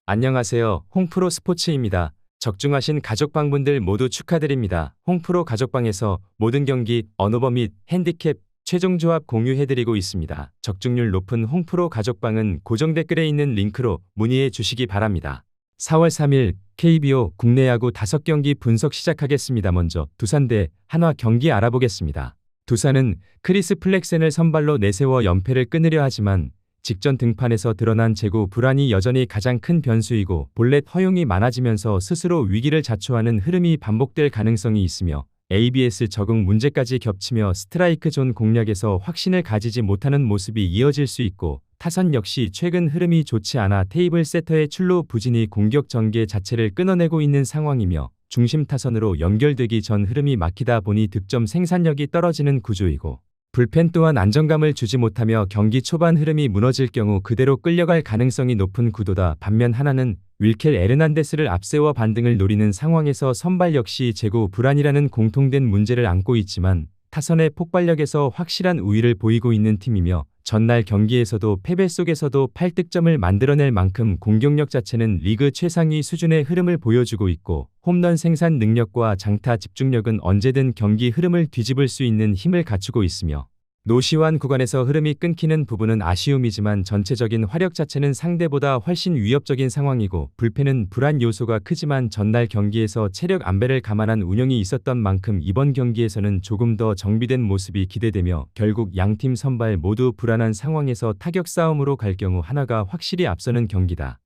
안녕하세요. 홍프로 스포츠입니다. 적중하신 가족방분들 모두 축하드립니다. 홍프로 가족방에서 모든 경기, 언오버 및 핸디캡, 최종 조합 공유해드리고 있습니다. 적중률 높은 홍프로 가족방은 고정 댓글에 있는 링크로 문의해 주시기 바랍니다. 4월 3일 KBO 국내 야구 5경기 분석 시작하겠습니다. 먼저 두산 대 한화 경기 알아보겠습니다. 두산은 크리스 플렉센을 선발로 내세워 연패를 끊으려 하지만 직전 등판에서 드러난 재고 불안이 여전히 가장 큰 변수이고 볼넷 허용이 많아지면서 스스로 위기를 자초하는 흐름이 반복될 가능성이 있으며 ABS 적응 문제까지 겹치며 스트라이크 존 공략에서 확신을 가지지 못하는 모습이 이어질 수 있고 타선 역시 최근 흐름이 좋지 않아 테이블 세터의 출루 부진이 공격 전개 자체를 끊어내고 있는 상황이며 중심 타선으로 연결되기 전 흐름이 막히다 보니 득점 생산력이 떨어지는 구조이고 불펜 또한 안정감을 주지 못하며 경기 초반 흐름이 무너질 경우 그대로 끌려갈 가능성이 높은 구도다. 반면 하나는 윌켈 에르난데스를 앞세워 반등을 노리는 상황에서 선발 역시 재고 불안이라는 공통된 문제를 안고 있지만 타선의 폭발력에서 확실한 우위를 보이고 있는 팀이며 전날 경기에서도 패배 속에서도 8득점을 만들어낼 만큼 공격력 자체는 리그 최상위 수준의 흐름을 보여주고 있고 홈런 생산 능력과 장타 집중력은 언제든 경기 흐름을 뒤집을 수 있는 힘을 갖추고 있으며 노시환 구간에서 흐름이 끊기는 부분은 아쉬움이지만 전체적인 화력 자체는 상대보다 훨씬 위협적인 상황이고 불펜은 불안 요소가 크지만 전날 경기에서 체력 안배를 감안한 운영이 있었던 만큼 이번 경기에서는 조금 더 정비된 모습이 기대되며 결국 양팀 선발 모두 불안한 상황에서 타격 싸움으로 갈 경우 하나가 확실히 앞서는 경기다.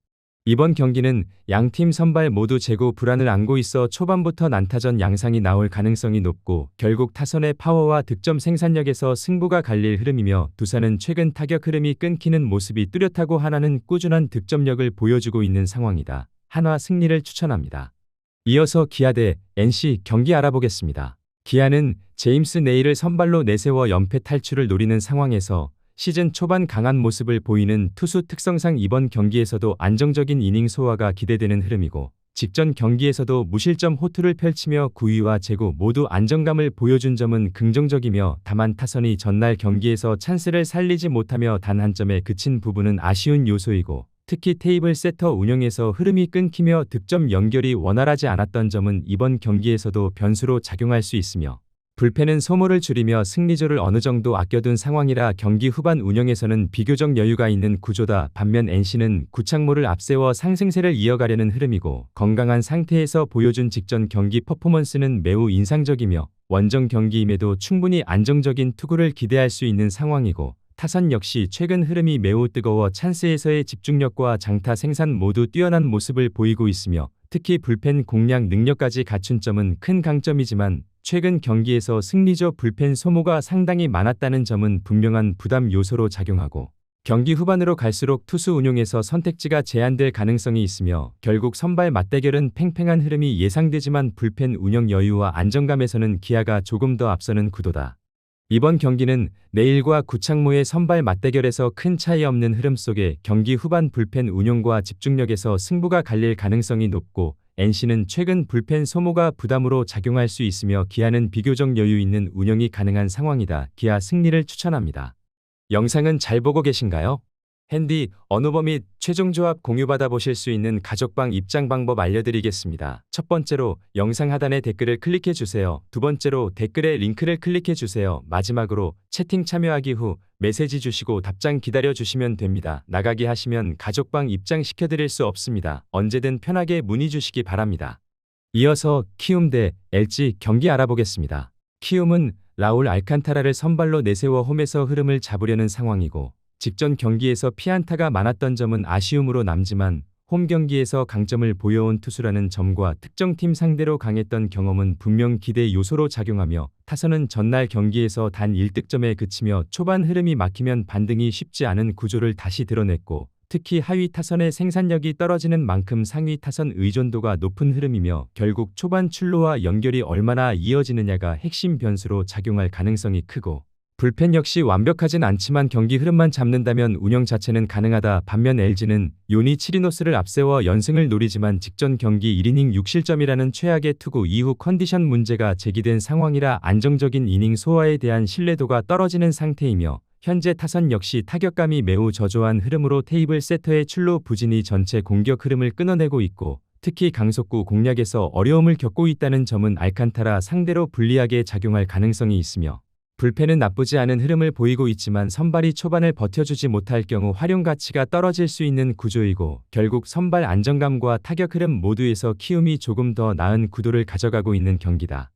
이번 경기는 양팀 선발 모두 재고 불안을 안고 있어 초반부터 난타전 양상이 나올 가능성이 높고 결국 타선의 파워와 득점 생산력에서 승부가 갈릴 흐름이며 두산은 최근 타격 흐름이 끊기는 모습이 뚜렷하고 하나는 꾸준한 득점력을 보여주고 있는 상황이다. 한화 승리를 추천합니다. 이어서 기아 대 NC 경기 알아보겠습니다. 기아는 제임스 네일을 선발로 내세워 연패 탈출을 노리는 상황에서 시즌 초반 강한 모습을 보이는 투수 특성상 이번 경기에서도 안정적인 이닝 소화가 기대되는 흐름이고 직전 경기에서도 무실점 호투를 펼치며 구위와 재고 모두 안정감을 보여준 점은 긍정적이며 다만 타선이 전날 경기에서 찬스를 살리지 못하며 단 한 점에 그친 부분은 아쉬운 요소이고 특히 테이블 세터 운영에서 흐름이 끊기며 득점 연결이 원활하지 않았던 점은 이번 경기에서도 변수로 작용할 수 있으며 불펜은 소모를 줄이며 승리조를 어느 정도 아껴둔 상황이라 경기 후반 운영에서는 비교적 여유가 있는 구조다. 반면 NC는 구창모를 앞세워 상승세를 이어가려는 흐름이고 건강한 상태에서 보여준 직전 경기 퍼포먼스는 매우 인상적이며 원정 경기임에도 충분히 안정적인 투구를 기대할 수 있는 상황이고 타선 역시 최근 흐름이 매우 뜨거워 찬스에서의 집중력과 장타 생산 모두 뛰어난 모습을 보이고 있으며 특히 불펜 공략 능력까지 갖춘 점은 큰 강점이지만 최근 경기에서 승리조 불펜 소모가 상당히 많았다는 점은 분명한 부담 요소로 작용하고 경기 후반으로 갈수록 투수 운용에서 선택지가 제한될 가능성이 있으며 결국 선발 맞대결은 팽팽한 흐름이 예상되지만 불펜 운영 여유와 안정감에서는 기아가 조금 더 앞서는 구도다. 이번 경기는 네일과 구창모의 선발 맞대결에서 큰 차이 없는 흐름 속에 경기 후반 불펜 운용과 집중력에서 승부가 갈릴 가능성이 높고 NC는 최근 불펜 소모가 부담으로 작용할 수 있으며 기아는 비교적 여유 있는 운영이 가능한 상황이다. 기아 승리를 추천합니다. 영상은 잘 보고 계신가요? 핸디, 언오버 및 최종 조합 공유받아 보실 수 있는 가족방 입장 방법 알려드리겠습니다. 첫 번째로 영상 하단의 댓글을 클릭해 주세요. 두 번째로 댓글에 링크를 클릭해 주세요. 마지막으로 채팅 참여하기 후 메시지 주시고 답장 기다려 주시면 됩니다. 나가기 하시면 가족방 입장 시켜드릴 수 없습니다. 언제든 편하게 문의 주시기 바랍니다. 이어서 키움 대 LG 경기 알아보겠습니다. 키움은 라울 알칸타라를 선발로 내세워 홈에서 흐름을 잡으려는 상황이고 직전 경기에서 피안타가 많았던 점은 아쉬움으로 남지만 홈 경기에서 강점을 보여온 투수라는 점과 특정팀 상대로 강했던 경험은 분명 기대 요소로 작용하며 타선은 전날 경기에서 단 1득점에 그치며 초반 흐름이 막히면 반등이 쉽지 않은 구조를 다시 드러냈고 특히 하위 타선의 생산력이 떨어지는 만큼 상위 타선 의존도가 높은 흐름이며 결국 초반 출루와 연결이 얼마나 이어지느냐가 핵심 변수로 작용할 가능성이 크고 불펜 역시 완벽하진 않지만 경기 흐름만 잡는다면 운영 자체는 가능하다. 반면 LG는 요니 치리노스를 앞세워 연승을 노리지만 직전 경기 1이닝 6실점이라는 최악의 투구 이후 컨디션 문제가 제기된 상황이라 안정적인 이닝 소화에 대한 신뢰도가 떨어지는 상태이며 현재 타선 역시 타격감이 매우 저조한 흐름으로 테이블 세터의 출루 부진이 전체 공격 흐름을 끊어내고 있고 특히 강속구 공략에서 어려움을 겪고 있다는 점은 알칸타라 상대로 불리하게 작용할 가능성이 있으며 불펜은 나쁘지 않은 흐름을 보이고 있지만 선발이 초반을 버텨주지 못할 경우 활용 가치가 떨어질 수 있는 구조이고 결국 선발 안정감과 타격 흐름 모두에서 키움이 조금 더 나은 구도를 가져가고 있는 경기다.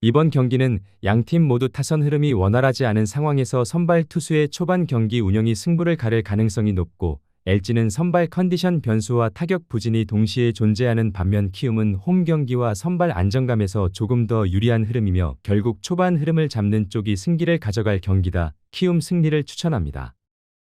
이번 경기는 양팀 모두 타선 흐름이 원활하지 않은 상황에서 선발 투수의 초반 경기 운영이 승부를 가를 가능성이 높고 LG는 선발 컨디션 변수와 타격 부진이 동시에 존재하는 반면 키움은 홈 경기와 선발 안정감에서 조금 더 유리한 흐름이며 결국 초반 흐름을 잡는 쪽이 승기를 가져갈 경기다. 키움 승리를 추천합니다.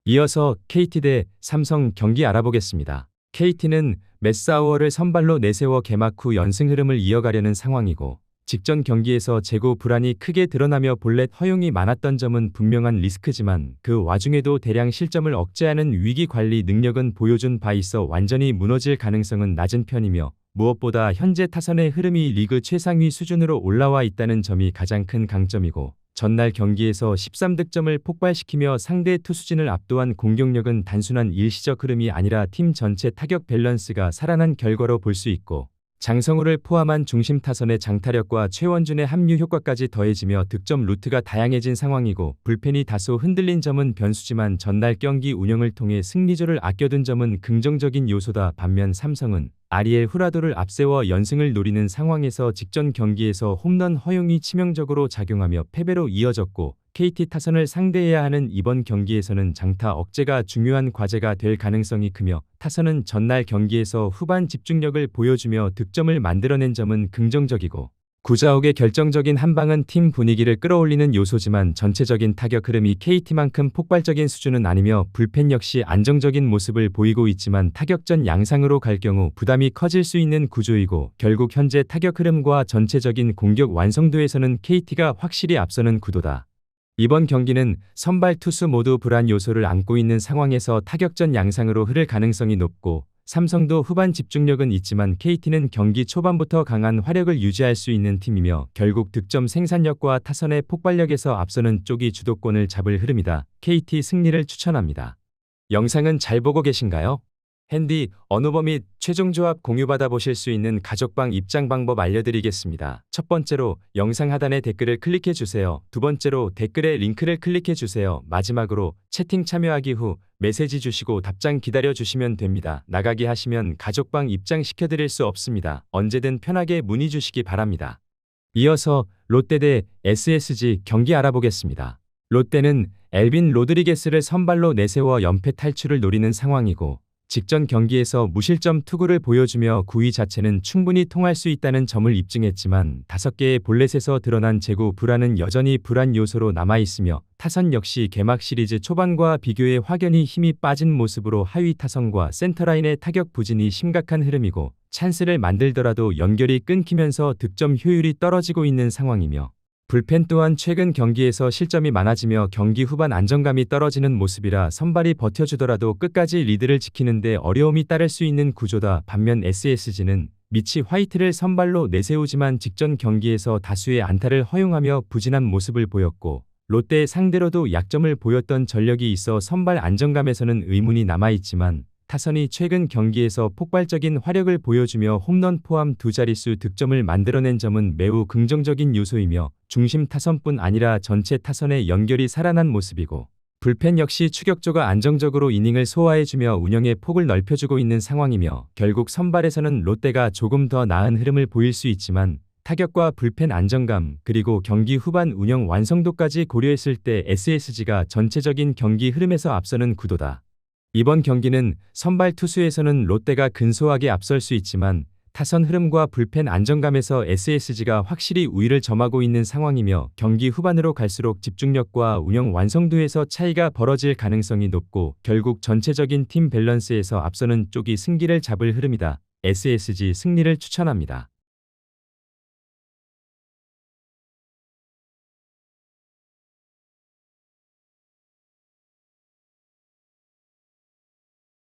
이어서 KT 대 삼성 경기 알아보겠습니다. KT는 매사우어를 선발로 내세워 개막 후 연승 흐름을 이어가려는 상황이고 직전 경기에서 재고 불안이 크게 드러나며 볼넷 허용이 많았던 점은 분명한 리스크지만 그 와중에도 대량 실점을 억제하는 위기 관리 능력은 보여준 바 있어 완전히 무너질 가능성은 낮은 편이며 무엇보다 현재 타선의 흐름이 리그 최상위 수준으로 올라와 있다는 점이 가장 큰 강점이고 전날 경기에서 13득점을 폭발시키며 상대 투수진을 압도한 공격력은 단순한 일시적 흐름이 아니라 팀 전체 타격 밸런스가 살아난 결과로 볼 수 있고 장성우를 포함한 중심 타선의 장타력과 최원준의 합류 효과까지 더해지며 득점 루트가 다양해진 상황이고 불펜이 다소 흔들린 점은 변수지만 전날 경기 운영을 통해 승리조를 아껴둔 점은 긍정적인 요소다. 반면 삼성은 아리엘 후라도를 앞세워 연승을 노리는 상황에서 직전 경기에서 홈런 허용이 치명적으로 작용하며 패배로 이어졌고 KT 타선을 상대해야 하는 이번 경기에서는 장타 억제가 중요한 과제가 될 가능성이 크며 타선은 전날 경기에서 후반 집중력을 보여주며 득점을 만들어낸 점은 긍정적이고 구자욱의 결정적인 한방은 팀 분위기를 끌어올리는 요소지만 전체적인 타격 흐름이 KT만큼 폭발적인 수준은 아니며 불펜 역시 안정적인 모습을 보이고 있지만 타격전 양상으로 갈 경우 부담이 커질 수 있는 구조이고 결국 현재 타격 흐름과 전체적인 공격 완성도에서는 KT가 확실히 앞서는 구도다. 이번 경기는 선발 투수 모두 불안 요소를 안고 있는 상황에서 타격전 양상으로 흐를 가능성이 높고 삼성도 후반 집중력은 있지만 KT는 경기 초반부터 강한 화력을 유지할 수 있는 팀이며 결국 득점 생산력과 타선의 폭발력에서 앞서는 쪽이 주도권을 잡을 흐름이다. KT 승리를 추천합니다. 영상은 잘 보고 계신가요? 핸디, 언어버 및 최종 조합 공유받아 보실 수 있는 가족방 입장 방법 알려드리겠습니다. 첫 번째로 영상 하단에 댓글을 클릭해 주세요. 두 번째로 댓글에 링크를 클릭해 주세요. 마지막으로 채팅 참여하기 후 메시지 주시고 답장 기다려 주시면 됩니다. 나가기 하시면 가족방 입장 시켜드릴 수 없습니다. 언제든 편하게 문의 주시기 바랍니다. 이어서 롯데 대 SSG 경기 알아보겠습니다. 롯데는 엘빈 로드리게스를 선발로 내세워 연패 탈출을 노리는 상황이고 직전 경기에서 무실점 투구를 보여주며 9위 자체는 충분히 통할 수 있다는 점을 입증했지만 5개의 볼넷에서 드러난 재고 불안은 여전히 불안 요소로 남아있으며 타선 역시 개막 시리즈 초반과 비교해 확연히 힘이 빠진 모습으로 하위 타선과 센터라인의 타격 부진이 심각한 흐름이고 찬스를 만들더라도 연결이 끊기면서 득점 효율이 떨어지고 있는 상황이며 불펜 또한 최근 경기에서 실점이 많아지며 경기 후반 안정감이 떨어지는 모습이라 선발이 버텨주더라도 끝까지 리드를 지키는데 어려움이 따를 수 있는 구조다. 반면 SSG는 미치 화이트를 선발로 내세우지만 직전 경기에서 다수의 안타를 허용하며 부진한 모습을 보였고 롯데의 상대로도 약점을 보였던 전력이 있어 선발 안정감에서는 의문이 남아있지만 타선이 최근 경기에서 폭발적인 화력을 보여주며 홈런 포함 두 자릿수 득점을 만들어낸 점은 매우 긍정적인 요소이며 중심 타선뿐 아니라 전체 타선의 연결이 살아난 모습이고 불펜 역시 추격조가 안정적으로 이닝을 소화해주며 운영의 폭을 넓혀주고 있는 상황이며 결국 선발에서는 롯데가 조금 더 나은 흐름을 보일 수 있지만 타격과 불펜 안정감 그리고 경기 후반 운영 완성도까지 고려했을 때 SSG가 전체적인 경기 흐름에서 앞서는 구도다. 이번 경기는 선발 투수에서는 롯데가 근소하게 앞설 수 있지만 타선 흐름과 불펜 안정감에서 SSG가 확실히 우위를 점하고 있는 상황이며 경기 후반으로 갈수록 집중력과 운영 완성도에서 차이가 벌어질 가능성이 높고 결국 전체적인 팀 밸런스에서 앞서는 쪽이 승기를 잡을 흐름이다. SSG 승리를 추천합니다.